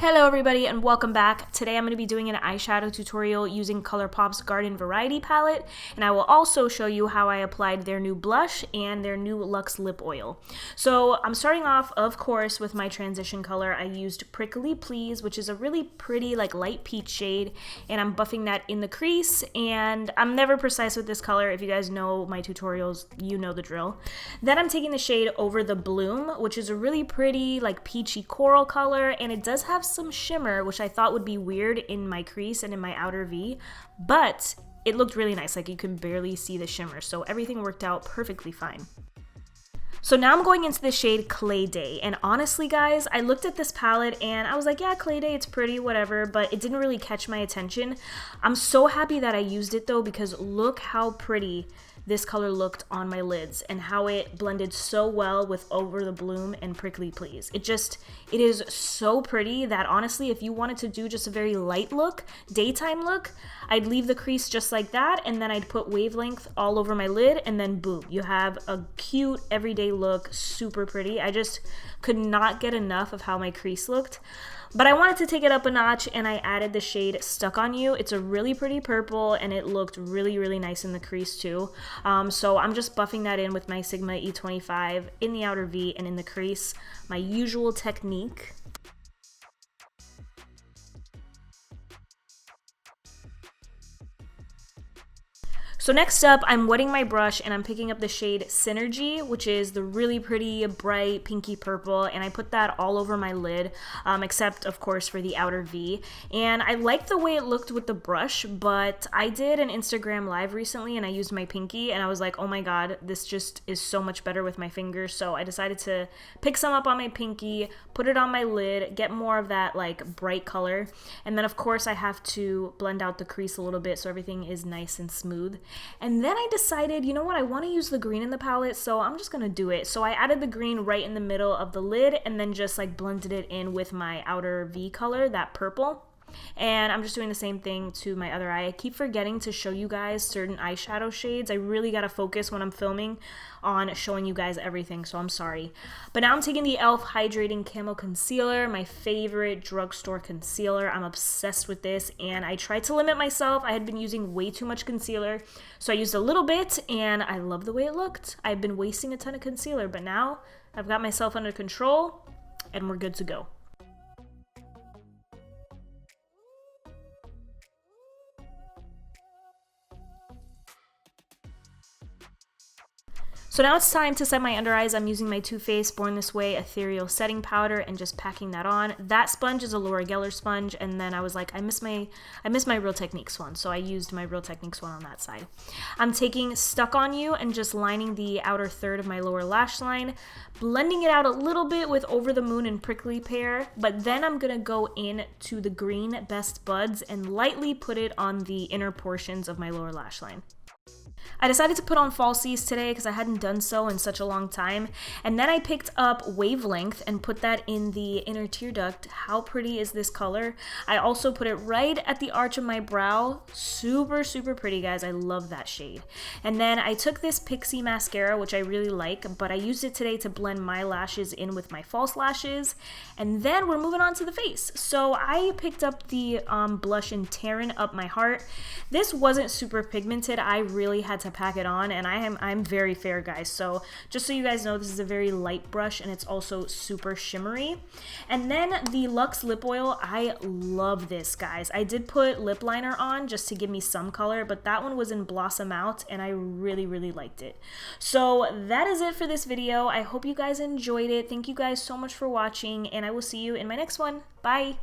Hello everybody and welcome back. Today I'm going to be doing an eyeshadow tutorial using Colourpop's Garden Variety palette, and I will also show you how I applied their new blush and their new Lux Lip Oil. So I'm starting off, of course, with my transition color. I used Prickly Please, which is a really pretty like light peach shade, and I'm buffing that in the crease, and I'm never precise with this color. If you guys know my tutorials, you know the drill. Then I'm taking the shade Over the Bloom, which is a really pretty like peachy coral color, and it does have some shimmer, which I thought would be weird in my crease and in my outer V, but it looked really nice. Like you can barely see the shimmer, so everything worked out perfectly fine. So now I'm going into the shade Clay Day, and honestly guys, I looked at this palette and I was like, yeah, Clay Day, it's pretty, whatever, but it didn't really catch my attention. I'm so happy that I used it though, because look how pretty this color looked on my lids and how it blended so well with Over the Bloom and Prickly Please. It is so pretty that honestly, if you wanted to do just a very light look, daytime look, I'd leave the crease just like that, and then I'd put Wavelength all over my lid, and then boom, you have a cute everyday look, super pretty. I just could not get enough of how my crease looked. But I wanted to take it up a notch, and I added the shade Stuck on You. It's a really pretty purple, and it looked really, really nice in the crease too. So I'm just buffing that in with my Sigma E25 in the outer V and in the crease. My usual technique. So next up, I'm wetting my brush and I'm picking up the shade Synergy, which is the really pretty bright pinky purple, and I put that all over my lid, except of course for the outer V. And I liked the way it looked with the brush, but I did an Instagram live recently and I used my pinky and I was like, oh my god, this just is so much better with my fingers. So I decided to pick some up on my pinky, put it on my lid, get more of that like bright color. And then of course I have to blend out the crease a little bit so everything is nice and smooth. And then I decided, you know what, I want to use the green in the palette, so I'm just gonna do it. So I added the green right in the middle of the lid and then just like blended it in with my outer V color, that purple. And I'm just doing the same thing to my other eye. I keep forgetting to show you guys certain eyeshadow shades. I really gotta focus when I'm filming on showing you guys everything, so I'm sorry. But now I'm taking the e.l.f. Hydrating Camo Concealer, my favorite drugstore concealer. I'm obsessed with this, and I tried to limit myself. I had been using way too much concealer, so I used a little bit, and I love the way it looked. I've been wasting a ton of concealer, but now I've got myself under control, and we're good to go. So now it's time to set my under eyes. I'm using my Too Faced Born This Way Ethereal Setting Powder and just packing that on. That sponge is a Laura Geller sponge, and then I was like, I miss my Real Techniques one, so I used my Real Techniques one on that side. I'm taking Stuck on You and just lining the outer third of my lower lash line, blending it out a little bit with Over the Moon and Prickly Pear, but then I'm gonna go in to the green Best Buds and lightly put it on the inner portions of my lower lash line. I decided to put on falsies today because I hadn't done so in such a long time, and then I picked up Wavelength and put that in the inner tear duct. How pretty is this color? I also put it right at the arch of my brow. Super, super pretty, guys. I love that shade. And then I took this Pixi mascara, which I really like, but I used it today to blend my lashes in with my false lashes. And then we're moving on to the face. So I picked up the blush in Terran Up My Heart. This wasn't super pigmented. I really had to pack it on, and I'm very fair, guys, so just so you guys know, this is a very light brush and it's also super shimmery. And then the Luxe Lip Oil, I love this, guys. I did put lip liner on just to give me some color, but that one was in Blossom Out and I really, really liked it. So that is it for this video. I hope you guys enjoyed it. Thank you guys so much for watching, and I will see you in my next one. Bye!